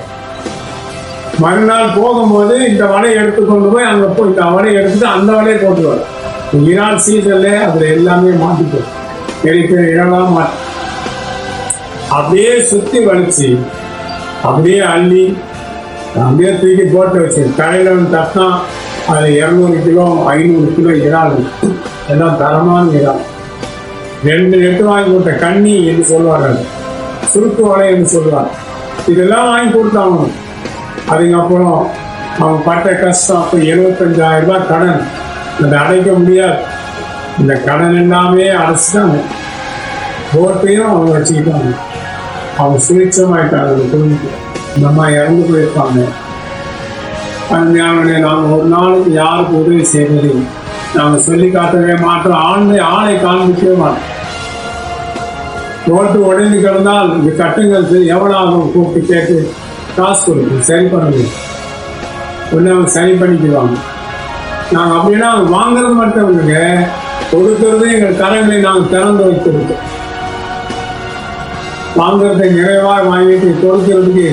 மறுநாள் போகும்போது இந்த வலையை எடுத்து கொண்டு போய் அங்கே போய் இந்த வலையை எடுத்துட்டு அந்த வலையை போட்டுருவாங்க. இறால் சீசன்ல அதுல எல்லாமே மாட்டிக்கும். பெரிய பெரிய இறாலாம் மாட்டி அப்படியே சுத்தி வலிச்சு அப்படியே அள்ளி அப்படியே தூக்கி போட்டு வச்சு கடையில் வந்து தட்டினா அதில் 200 கிலோ 500 கிலோ இறால், எல்லாம் தரமான இறால். 2 நெட்டு வாங்கி கொடுத்த கண்ணி என்று சொல்லுவார்கள், சுருக்கு வலை என்று சொல்லுவார். இதெல்லாம் வாங்கி கொடுத்தாங்க. அதுக்கப்புறம் அவங்க பட்ட கஷ்டம். அப்போ 75,000 ரூபாய் கடன், அதை அடைக்க முடியாது. இந்த கடன் எல்லாமே அடைச்சிட்டாங்க. போட்டையும் அவங்க வச்சுக்கிட்டாங்க. அவங்க சுயட்சமாயிட்டாங்க. குடும்பத்தில் இந்த அம்மா இறந்து போயிருப்பாங்க. அருமையானவர்களே, நாங்கள் ஒரு நாளுக்கு யாருக்கு உதவி செய்வது நாங்கள் சொல்லி காட்டவே மாட்டோம். ஆளை காண்பிக்கவே மாட்டோம். ரோட்டு உடைந்து கிடந்தால் இந்த கட்டுங்கள் எவ்வளவு கூப்பிட்டு கேட்டு காசு கொடுக்கும், சரி பண்ணுவோம். ஒன்று அவங்க சரி பண்ணிக்குவாங்க. நாங்கள் அப்படின்னா அவங்க வாங்குறது மட்டும் இல்லைங்க, கொடுக்கறது எங்கள் கரங்களை நாங்கள் திறந்து வைத்திருக்கோம். வாங்குறதை நிறைவாக வாங்கிட்டு கொடுக்கறதுக்கு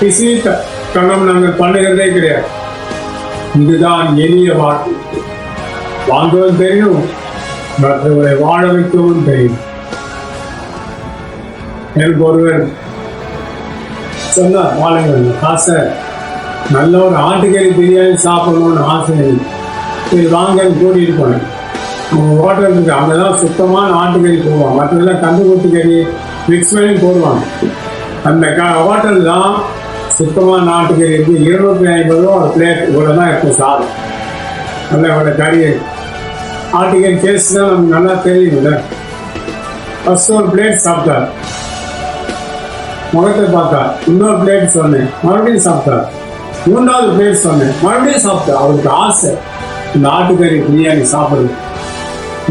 கிசி கணம் நாங்கள் பண்ணுகிறதே கிடையாது. இதுதான் எளிய வாழ்க்கை. வாங்குவது தெரியும், மற்றவர்களை வாழ வைக்கவும் தெரியும். எனக்கு ஒருவர் சொன்னார், வாழுங்கள் ஆசை, நல்ல ஒரு ஆட்டுக்கறி பிரியாணி சாப்பிடணும்னு ஆசை. இது வாங்க கூட்டிகிட்டு போனேன். அவங்க ஹோட்டலுக்கு அங்கே தான் சுத்தமான ஆட்டுக்கறி போடுவாங்க. மற்றதெல்லாம் கந்துக்குட்டி கறி மிக்ஸ் பண்ணி போடுவாங்க. அந்த ஹோட்டல் தான் சுத்தமான ஆட்டுக்கறி இருக்குது. 250 ரூபா ஒரு பிளேட். இவ்வளோ தான் இருக்கும் சாதம். நல்ல இவ்வளோ கறி ஆட்டுக்கறி டேஸ்ட் தான் நமக்கு நல்லா தெரியும்ல. ஃபஸ்ட்டு ஒரு பிளேட் சாப்பிட்டார். முகத்தை பார்த்தார். இன்னொரு பிளேட் சொன்னேன், மறுபடியும் சாப்பிட்டார். மூன்றாவது பிளேட் சொன்னேன், மறுபடியும் சாப்பிட்டார். அவருக்கு ஆசை இந்த ஆட்டுக்கறி பிரியாணி சாப்பிடுது.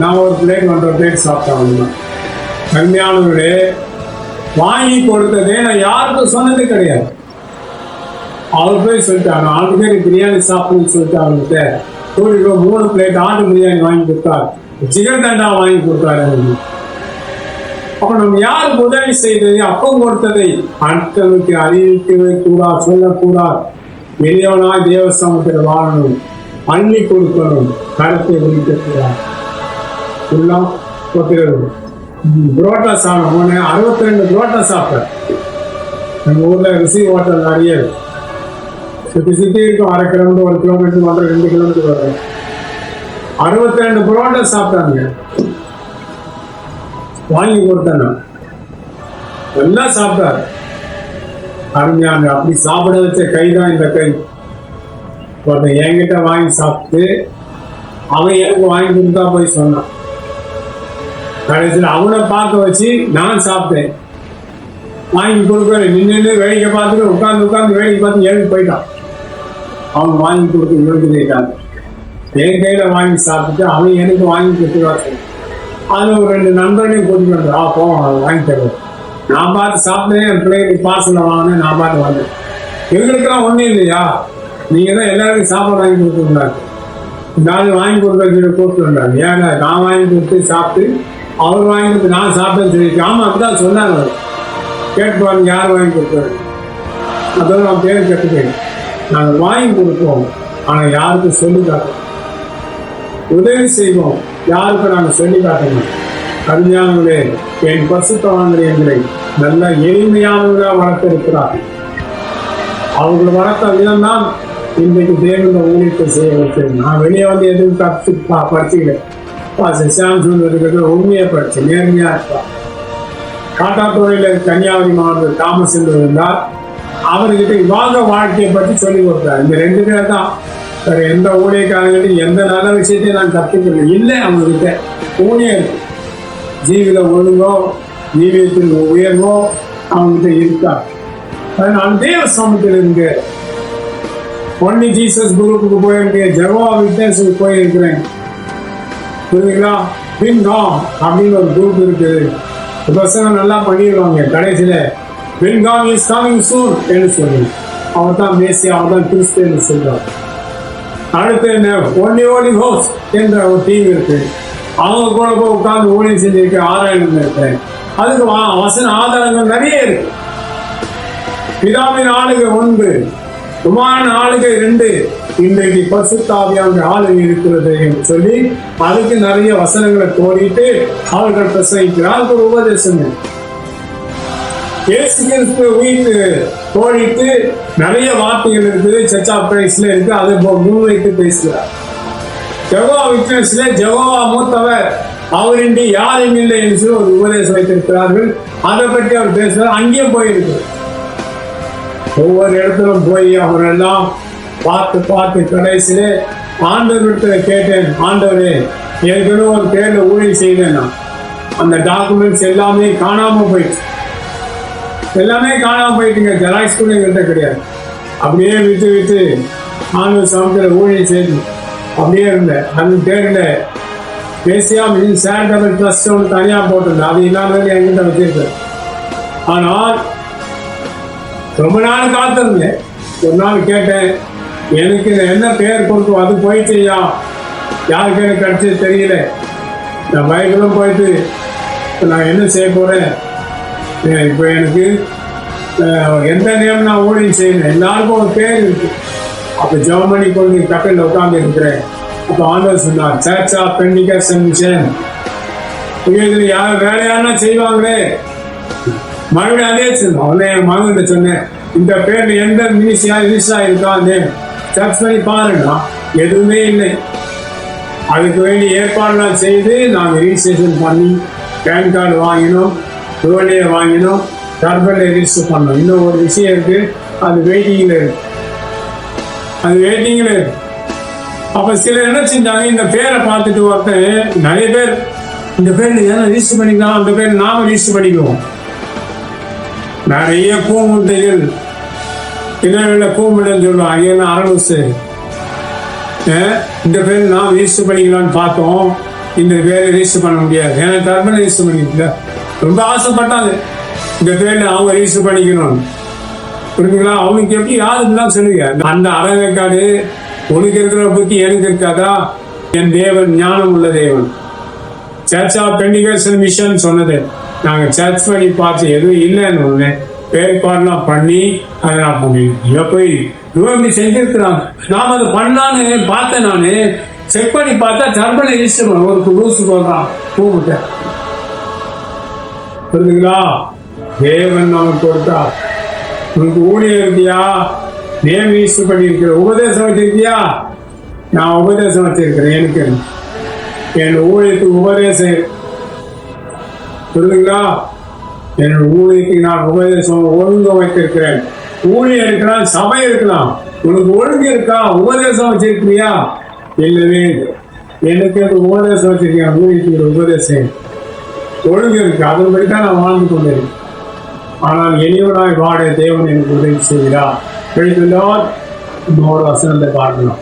நான் ஒரு பிளேட் 1.5 பிளேட் சாப்பிட்டேன். கல்யாணங்களே, வாங்கி கொடுத்ததே நான் யாருக்கும் சொன்னது கிடையாது. அவர் போய் சொல்லிட்டாங்க, ஆட்டுக்கறி பிரியாணி சாப்பிடுன்னு சொல்லிட்டு அவங்ககிட்ட கூட்டிட்டு 3 பிளேட் ஆட்டு பிரியாணி வாங்கி கொடுத்தார். சிக்கன் தண்டா வாங்கி கொடுத்தாரு. அப்ப நம்ம யாருக்கு உதவி செய்ததை, அப்பம் கொடுத்ததை அடுத்தவருக்கு அறிவிக்கவே கூடாது, சொல்லக்கூடாது. பெரியவனாய் தேவஸ்தானத்தில் வாழணும், அள்ளி கொடுக்கணும், கருத்தை விழிக்கக்கூடாது. எல்லாம் கொத்துறது. புரோட்டா சாப்பிட 62 புரோட்டா சாப்பிட்டேன். எங்கள் ஊரில் ரிசி ஹோட்டல் நிறைய சுற்றி இருக்கும். 1/2 கிலோமீட்டர் 1 கிலோமீட்டர் 1.5 2 கிலோமீட்டர் வரும். 62 புரோட்டா சாப்பிட்டாங்க. வாங்கி கொடுத்தேன் நான். எல்லாம் சாப்பிட்டாரு. அருமையாங்க. அப்படி சாப்பிட வச்ச கை தான் இந்த கை. ஒருத்தன் என்கிட்ட வாங்கி சாப்பிட்டு அவன் எனக்கு வாங்கி கொடுத்தா போய் சொன்னான். கடைசியில் அவனை பார்க்க வச்சு நான் சாப்பிட்டேன். வாங்கி கொடுக்க நின்று வேடிக்கை பார்த்துட்டு உட்காந்து வேடிக்கை பார்த்து எழுதி போயிட்டான். அவன் வாங்கி கொடுத்து எழுதி போயிட்டாங்க. என் கையில வாங்கி சாப்பிட்டுட்டு அவன் எனக்கு வாங்கி கொடுத்துருவாங்க. அதில் ஒரு 2 நண்பர்களையும் கூட்டிட்டு வந்து போவோம் வாங்கி தருவோம். நான் பார்த்து சாப்பிட்டேன். என் பிள்ளைக்கு பார்சலில் வாங்கினேன். நான் பார்த்து வந்தேன். எங்களுக்கெல்லாம் ஒன்றும் இல்லையா, நீங்கள் தான் எல்லாருக்கும் சாப்பாடு வாங்கி கொடுத்துருந்தாங்க. இந்த ஆள் வாங்கி கொடுக்க கூப்பிட்டு வந்தாங்க. ஏன்னா நான் வாங்கி கொடுத்து சாப்பிட்டு அவர் வாங்கி கொடுத்து நான் சாப்பிட்டேன்னு சொல்லி ஆமாம் அப்படிதான் சொன்னாங்க. கேட்டுப்பாங்க யார் வாங்கி கொடுத்தாரு. அதெல்லாம் நான் பேர் கேட்டுக்கேன். நாங்கள் வாங்கி கொடுப்போம், ஆனால் யாருக்கும் சொல்லி காட்டணும். உதவி செய்வோம், யாருக்கும் நாங்கள் சொல்லி காட்டணும். அருமையானவர்களே, என் பரிசுத்தவான்கள் எங்களை நல்ல எளிமையானவர்களாக வளர்த்திருக்கிறார்கள். அவங்களை வளர்த்த விதம் தான் இன்றைக்கு தேவன ஊழியத்தை செய்ய வைக்கிறேன். நான் வெளியே வந்து எதுவும் படிச்சுக்கிறேன். இருக்கிற உண்மையை படிச்சு நேர்மையா இருப்பார். காட்டாத்தோரையில் கன்னியாகுமரி மாவட்டத்தில் தாமஸ் என்று இருந்தார். அவர்கிட்ட விவாக வாழ்க்கையை பற்றி சொல்லி கொடுத்தார். இந்த 2 பேர் தான். வேற எந்த ஊழியக்காரங்களையும் எந்த நல்ல விஷயத்தையும் நான் கற்றுக்கல இல்லை. அவங்ககிட்ட ஊழியம் இருக்கு. ஜீவித ஒழுங்கோ ஜீவியத்தில் உயர்வோ அவங்ககிட்ட இருக்கார். நான் தேவ சமூகத்தில் இருக்கு. ஒன்லி ஜீசஸ் குரூப்புக்கு போயிருக்கேன். ஜெகோவா விட்னஸுக்கு போயிருக்கிறேன். புரியுதுங்களா? பின்காம் அப்படின்னு ஒரு குரூப் இருக்குது. பசங்க நல்லா பண்ணிடுவாங்க. கடைசியில் பின்காம் இஸ் கமிங் சூன் என்று சொல்லி அவர் தான் மேசி, அவர் தான் கிறிஸ்து என்று சொல்றார். அடுத்து என்ன, ஒன்லி ஹோஸ் என்ற ஒரு டீம் இருக்கு. அவங்க கூட போய் உட்கார்ந்து ஊழியம் செஞ்சிருக்க ஆராயணம் இருக்கிறேன். அதுக்கு வசன ஆதாரங்கள் நிறைய இருக்கு. பிதாவின் ஆளுகை 1, குமாரன் ஆளுகை 2, இன்றைக்கு பரிசுத்த ஆவியானவருடைய ஆளுகை இருக்கிறது என்று சொல்லி அதுக்கு நிறைய வசனங்களை கோடிட்டு அவர்கள் பிரசங்கிக்கிறார். ஒரு உபதேசம் இயேசு கிறிஸ்து வீட்டு கோடிட்டு நிறைய வார்த்தைகள் இருக்குது. சர்ச் ஆஃப் கிரைஸ்ட்ல இருக்கு. அதை முன்வைத்து பேசுகிறார். ஜெகோவா விட்னஸ்ல ஜெகோவா மூத்தவர், அவரின்றி யாரும் இல்லை என்று சொல்லி ஒரு உபதேசம் வைத்திருக்கிறார்கள். அதை பற்றி அவர் பேசுகிறார். அங்கேயும் போயிருக்கு. ஒவ்வொரு இடத்திலும் போய் அவரெல்லாம் பார்த்து கடைசியிலே ஆண்டவர்கிட்ட கேட்டேன், ஆண்டவரே ஏற்கனவே ஒரு பேர்ல ஊழியம் செய்தேன். அந்த டாக்குமெண்ட்ஸ் எல்லாமே காணாம போயிடுச்சு. எல்லாமே காணாம போயிட்டுங்க. ஜெராக்ஸ் கூட எங்கள்கிட்ட கிடையாது. அப்படியே விட்டு ஆண்டவர் சமூகத்தில் ஊழியம் செய்து அப்படியே இருந்தேன். அந்த பேர்ல ஏசியா மிஷன் சேரிட்டபிள் ட்ரஸ்ட் ஒன்று தனியாக போட்டிருந்தேன். அது இல்லாமல் என்கிட்ட வச்சிருக்கேன். ஆனால் ரொம்ப நாள் காத்திருந்தேன். ஒரு நாள் கேட்டேன், எனக்கு என்ன பேர் கொடுக்கும், அது போயிடுச்சுயா, யாருக்கு எனக்கு கிடைச்சது தெரியல. நான் பைக்கிலும் போயிட்டு நான் என்ன செய்ய போகிறேன், இப்போ எனக்கு எந்த நேரம் நான் ஊழியம் செய்யணும், எல்லாருக்கும் ஒரு பேர் இருக்கு. அப்போ ஜெர்மனி கொண்டு கப்பலில் உட்கார்ந்து இருக்கிறேன். அப்போ ஆண்டவர் சொன்னார், சர்ச் ஆஃப் பெண்டிகாஸ்ட் மிஷன். இதில் யார் வேலையானா செய்வாங்களே. மறுபடியும் அதே சொன்னோம். அவனே என் மகன்கிட்ட சொன்னேன், இந்த பேர்ல எந்த மினிஸ்டா இருக்கான்னு சர்ச் பண்ணி பாருங்க. எதுவுமே இல்லை. அதுக்கு வேண்டிய ஏற்பாடுலாம் செய்து நாங்கள் ரிஜிஸ்ட்ரேஷன் பண்ணி பேன் கார்டு வாங்கினோம், டுவெல்லையை வாங்கினோம், டர்பலை ரிஜிஸ்டர் பண்ணோம். இன்னும் ஒரு விஷயம் இருக்கு, அது வெயிட்டிங்கில் இருக்கு. அப்போ சிலர் என்ன செஞ்சாங்க, இந்த பேரை பார்த்துட்டு ஒருத்தன் நிறைய பேர் இந்த பேர் ஏன்னா ரிஜிஸ்டர் பண்ணிக்கலாம், அந்த பேர் நாம ரிஜிஸ்டர் பண்ணிக்குவோம். நிறைய கூமுட்டைகள் கிணறுல கூமுட்டைன்னு சொல்லுவாங்க. என்ன அரணுசு இந்த பேர் நான் ரிஜிஸ்டர் பண்ணிக்கலாம்னு பார்த்தோம். இந்த பேரை ரிஜிஸ்டர் பண்ண முடியாது. ஏன்னா தர்மனை ரிஜிஸ்டர் பண்ணிக்கல. ரொம்ப ஆசைப்பட்டாங்க இந்த பேர்ல அவங்க ரிஜிஸ்டர் பண்ணிக்கணும். புரிஞ்சுங்களா? அவனுக்கு எப்படி யாருக்குலாம் சொல்லுங்க. அந்த அறவேக்காடு உனக்கு இருக்கிற புத்தி எனக்கு இருக்காதா? என் தேவன் ஞானம் உள்ள தேவன். சர்ச் ஆஃப் பெண்டிகோஸ்டல் மிஷன் சொன்னது. நாங்கள் சர்ச் பண்ணி பார்த்து எதுவும் இல்லைன்னு ஒன்று ஏற்பாடுலாம் பண்ணி அதை நான் பண்ணிடுறேன். இவ போய் இப்படி செஞ்சிருக்கிறாங்க. நாம் அதை பண்ணான்னு பார்த்தேன். நான் செக் பண்ணி பார்த்தா தர்மனை ரிஜிஸ்டர் பண்ண ஒரு ரூல்ஸ் போடுறான். கூப்பிட்டேன். புரிஞ்சுங்களா? தேவன் நமக்கு கொடுத்தா. உனக்கு ஊழியம் இருக்கியா? நேம் ரிஜிஸ்டர் பண்ணியிருக்கிற. உபதேசம் வச்சிருக்கியா? நான் உபதேசம் வச்சிருக்கிறேன். எனக்கு என் ஊழியத்துக்கு உபதேசம். புரியுதுங்களா? என் ஊழியத்துக்கு நான் உபதேசம் ஒழுங்கு வைத்திருக்கிறேன். ஊழியம் இருக்கலாம், சபை இருக்கலாம். உனக்கு ஒழுங்கு இருக்கா? உபதேசம் வச்சிருக்கிறியா? இல்லவே எனக்கு அது உபதேசம் வச்சிருக்கேன். ஊழியத்துக்கு உபதேசம் ஒழுங்கு இருக்கு. அதன்படி தான் நான் வாழ்ந்து கொண்டேன். ஆனால் எளிவனாய் வாட தேவன் எனக்கு உதவி செய்கிறார். எழுதுகிறார். இந்த ஒரு வசனத்தை பார்க்கலாம்.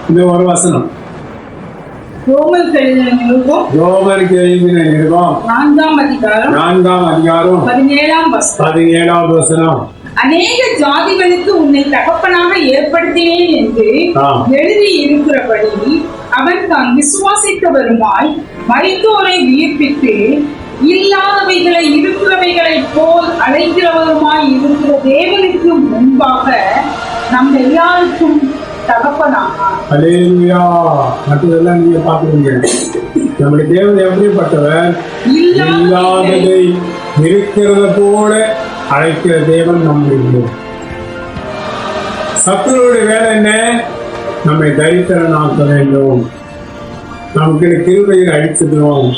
இந்த ஒரு வசனம் ரோமருக்கு எழுதின நிருபம் 4ஆம் அதிகாரம் 17ஆம் வசனம். அநேக ஜாதிகளுக்கு உன்னை தகப்பனாக ஏற்படுத்தினேன் என்று எழுதி இருக்கிறபடி அவன் தான் விசுவாசித்தவருமாய் மரித்தோரை உயிர்ப்பித்து இல்லாதவைகளை இருக்கிறவைகளை போல் அழைக்கிறவருமாய் இருக்கிற தேவனுக்கு முன்பாக நம் எல்லாருக்கும் தகப்பனாக. அல்லேலூயா. மற்றதெல்லாம் நீங்க பாக்குறீங்க. நம்முடைய தேவன் எப்படிப்பட்டவர்? இல்லாததை இருக்கிறத போல அழைக்கிற தேவன் நம்முடைய. சத்துருடைய வேலை என்ன? நம்மை தரித்திரனாக்க வேண்டும். நமக்கு கிருபையை அழிச்சிடணும்.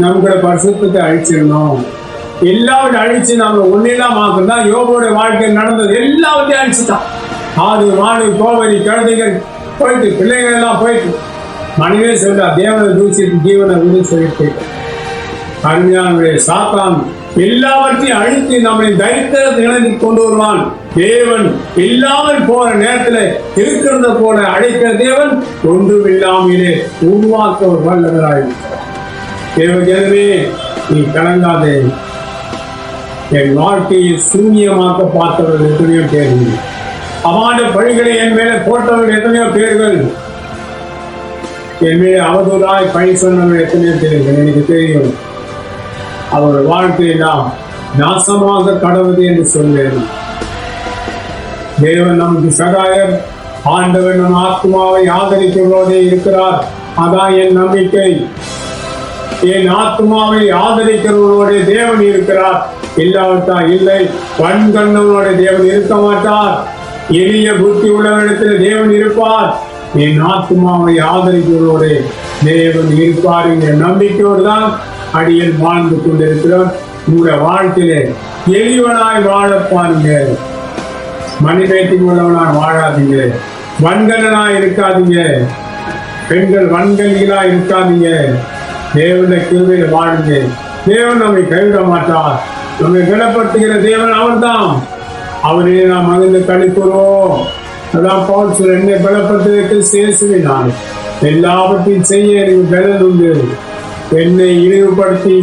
நமக்கு பரிசுத்தத்தை அழிச்சிடணும். எல்லாவற்றையும் அழிச்சு நம்ம ஒன்னெல்லாம் ஆக்குறதா யோபோட வாழ்க்கையில் நடந்தது. எல்லாவற்றையும் அழிச்சுட்டான். ஆடு மாடு கோவரி குழந்தைகள் போயிட்டு, பிள்ளைகள் எல்லாம் போயிட்டு. மனிதே சொல்றா தேவனை தூசிட்டு ஜீவனை உறுதி சொல்லிட்டு அருமையான சாத்தான் எல்லாவற்றையும் அழித்து நம்மை தரித்திரத்தை நிலைக்கு கொண்டு வருவான். தேவன் இல்லாமல் போற நேரத்துல இருக்கிறத போல அழைக்கிற தேவன் ஒன்றும் இல்லாமலே உருவாக்க வல்லவராய். தேவஜனமே, நீ கலங்காதே. என் வாழ்க்கையை சூன்யமாக்க பார்த்தவர்கள் எத்தனையோ பேர்கள். அவனுடைய பழிகளை என் மேலே போட்டவர்கள் எத்தனையோ பேர்கள். என் மேலே அவதூறாய் பழி சொன்னவர்கள் எத்தனையோ பேர்கள். எனக்கு தெரியும். அவர் வாழ்க்கையெல்லாம் நாசமாக கடவுது என்று சொல்வேன். தேவன் நமக்கு சகாயர். ஆண்டவர் நம் ஆத்மாவை ஆதரிக்கிறவரோடே இருக்கிறார். அதான் என் நம்பிக்கை. என் ஆத்மாவை ஆதரிக்கிறவரோட தேவன் இருக்கிறார். இல்லாவிட்டா இல்லை. கண்கண்ணவனோட தேவன் இருக்க மாட்டார். எளிய புத்தி உள்ளவரிடத்தில் தேவன் இருப்பார். என் ஆத்மாவை ஆதரிக்கிறவரோட தேவன் இருப்பார் என்ற நம்பிக்கையோடு தான் அடியன் வாழ்ந்து கொண்டிருக்கிறோம். உங்களுடைய வாழ்க்கையிலே எளிவனாய் வாழ பாருங்க. மணிமேட்டி உள்ளவனாய் வாழாதீங்க. வன்கணனாய் இருக்காதீங்க. பெண்கள் வன்கலிகளா இருக்காதீங்க. தேவனுடைய கிருபையில வாழுங்க. தேவன் நம்மை கைவிட மாட்டார். நம்மை விடப்படுத்துகிற தேவன் அவர்தான். அவரே நாம் மகிழ்ந்து கழிக்கிறோம். அதான் பவுல் சொல்ற, என்னை பலப்படுத்துவதற்கு சேசுவினான் எல்லாவற்றையும் செய்ய எனக்கு பலன் உண்டு. என்னை இழிவுபடுத்தி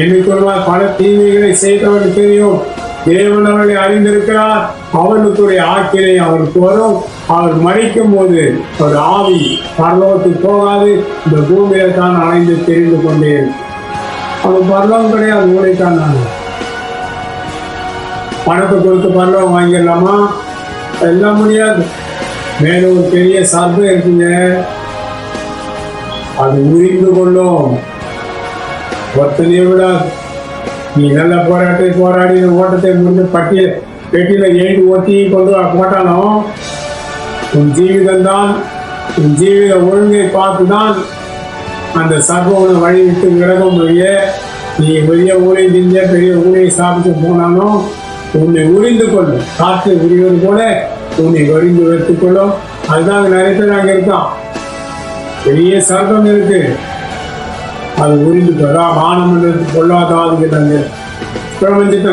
என்னைக்குள்ள பல தீமைகளை செய்தவர்கள் தெரியும். தேவன் அவர்களை அறிந்திருக்கிறார். அவர்களுக்குரிய ஆக்கினை அவருக்கு வரும். அவர் மறிக்கும் போது ஒரு ஆவி பரலோகத்துக்கு போகாது. இந்த பூமியில தான் அலைந்து தெரிந்து கொண்டேன். அவர் பரலோகம் கிடையாது, ஊழைத்தான். நான் பணத்தை கொடுத்து பரலோகம் வாங்கிடலாமா? எல்லாம் முடியாது. மேலும் ஒரு பெரிய சர்பம் இருக்குங்க. அது உரிந்து கொள்ளும். ஒருத்தனையும் விட நீ நல்ல போராடி ஓட்டத்தை முடிந்து பெட்டியில ஏறி ஓட்டி கொண்டு போட்டாலும் உன் ஜீவிதம் தான், உன் ஜீவித ஒழுங்கை பார்த்துதான் அந்த சர்வனை வழி விட்டு விலகும். நீ பெரிய ஊரை செஞ்ச பெரிய ஊரை சாப்பிட்டு போனாலும் உன்னை உரிந்து கொள்ளும். காற்று உரிவது போல உன்னை வரிந்து வைத்துக் கொள்ளும். அதுதான் நிறைய பேர் அங்க இருக்கான். பெரிய சர்வம் இருக்கு, அது உரிந்து கொள்ளா. மானம் பொல்லாதாதுங்கிறாங்க. பிரபஞ்சத்தை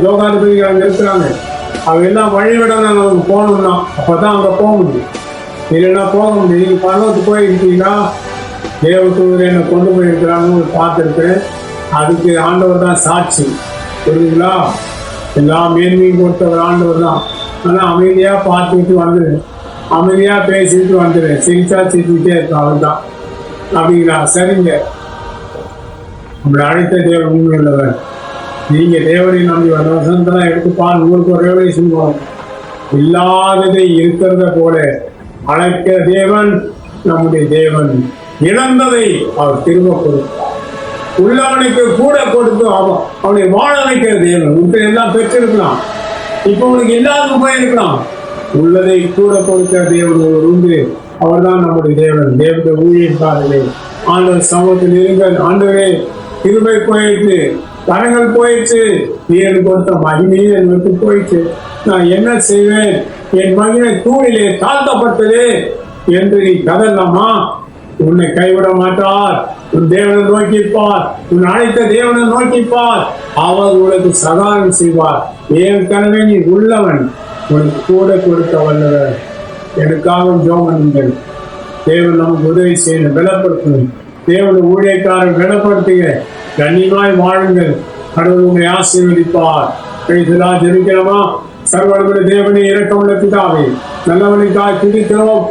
ஜோகாதிபதிகள் அங்கே இருக்கிறாங்க. அவங்க எல்லாம் வழிவிடணும் நமக்கு போகணும்னா, அப்பதான் அங்கே போக முடியும். இல்லைன்னா போக முடியும். நீங்க பரவத்துக்கு போயிருக்கீங்களா? தேவதூதர் என்னை கொண்டு போயிருக்கிறாங்கன்னு பார்த்துருக்கேன். அதுக்கு ஆண்டவர் தான் சாட்சி. புரியுதுங்களா? எல்லாம் மேன்மையும் கொடுத்தவர் ஆண்டவர் தான். ஆனால் அமைதியாக பார்த்துக்கிட்டு வந்துடு, அமைதியாக பேசிட்டு வந்துடு, சிரிச்சா சிரிச்சுட்டே இருக்கும், அவர் தான். அப்படிங்களா? சரிங்க. நம்மளை அழைத்த தேவன் உண்மையுள்ளவர். நீங்க தேவனை நம்பி வர வசந்தெல்லாம் எடுத்துப்பார். உங்களுக்கு ஒரு ரெவலேஷன் போகும். இல்லாததை இருக்கிறத போல அழைக்க தேவன் நம்முடைய தேவன். இழந்ததை அவர் திரும்ப கொடுத்தார். உள்ளவனுக்கு கூட கொடுத்து அவனை வாழ வைக்கிற தேவன். உனக்கு எல்லாம் பெற்றிருக்கலாம், இப்ப உனக்கு இல்லாத போயிருக்கலாம். உள்ளதை கூட கொடுக்கிற தேவன் ஒரு உண்டு. அவர் தான் நம்முடைய தேவன். தேவனுடைய ஊழியக்காரர்களே, ஆண்டவர் சமூகத்தில் இருங்கள். ஆண்டவரே, கிருபை போயிடுச்சு, கரங்கள் போயிடுச்சு, நீர் கொடுத்த மகிமையே என் விட்டு போயிடுச்சு, நான் என்ன செய்வேன், என் மகிமை தூணிலே தாழ்த்தப்பட்டது என்று நீ கதலாமா? உன்னை கைவிட மாட்டார். உன் தேவனை நோக்கிப்பார், உன் அழைத்த தேவனை நோக்கிப்பார். அவர் உனக்கு சகாயம் செய்வார். ஏற்கனவே நீ உள்ளவன், உனக்கு கூட கொடுக்க வல்லவர். எனக்காக ஜோமனுங்கள். தேவன் நமக்கு உதவி செய்யணும், பலப்படுத்தணும். தேவன் ஊழியக்காரர் பலப்படுத்துங்க. கண்ணியமாய் வாழுங்கள். கடவுள் உங்களை ஆசீர்வதிப்பார். ஜெபிக்கிறோமா? சர்வவல்ல தேவனை இரக்கம் உள்ள பிதாவே, நல்லவனுக்காய் துதிக்கிறோம்.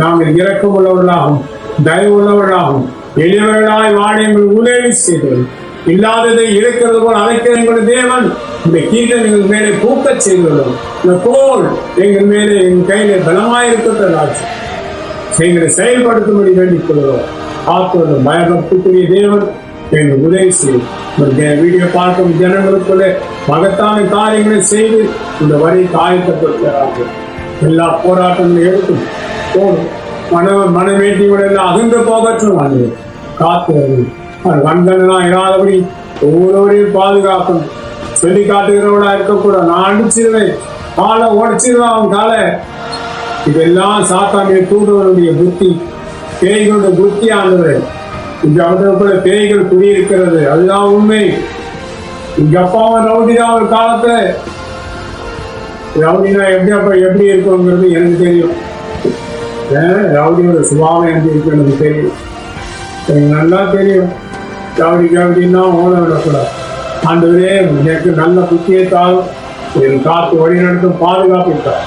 நாங்கள் இரக்கம் உள்ளவர்களாகும், தயவு உள்ளவர்களாகும், எளியவர்களாய் வாழ எங்கள் உதவி செய்தோம். இல்லாததை இருக்கிறது போல் அழைக்கிற எங்கள் தேவன் இந்த கீழன் எங்கள் மேலே பூக்க செய்துள்ளோம். இந்த கோல் எங்கள் மேலே எங்கள் கையில பலமாயிருக்கிறாச்சு. எங்களை செயல்படுத்தும்படி வேண்டிக் கொள்கிறோம். காப்பது பயபக்திக்குரிய தேவன் எங்கள் உதவி செய்யும். வீடியோ பார்க்கும் ஜனங்களுக்குள்ளே மகத்தான காரியங்களை செய்து இந்த வரி காயத்தப்படுகிறார்கள். எல்லா போராட்டங்களும் எடுக்கும் போடும். மனவேட்டிகள் எல்லாம் அகன்று போகற்றும் காத்து வந்தனா இராதபடி ஒவ்வொருவரையும் பாதுகாக்கணும். சொல்லி காட்டுகிறவளா இருக்கக்கூடாது. நான் அடிச்சிருவேன், காலை உடச்சிருவேன் அவன் காலை. இதெல்லாம் சாத்தானுடைய தூண்டுவனுடைய புத்தி, பேய்களுடைய புத்தி ஆனது. இங்க அவர்களுக்குள்ள பேய்கள் குடியிருக்கிறது, அதுதான் உண்மை. இங்க அப்பாவும் ரவுடிதான் ஒரு காலத்துல. ரவுடினா எப்படி இருக்குங்கிறது எனக்கு தெரியும். ரவுடியோட சுபாவம் எப்படி இருக்கு எனக்கு தெரியும், எனக்கு நல்லா தெரியும். ரவுடின்னா ஓட விடக்கூடாது. ஆண்டவரே, எனக்கு நல்ல புத்தியை தாரும், என் காத்து வழி நடத்தும் பாதுகாப்பிட்டார்.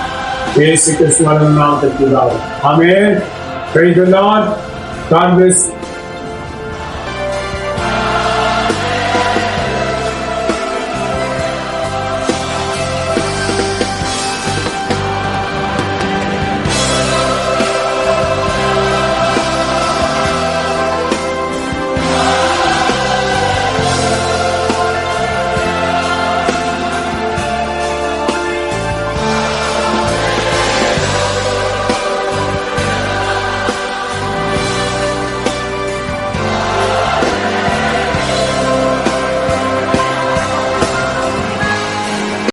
இயேசு கிறிஸ்துவின் நாமத்தில் ஆமென். Praise the Lord. God bless.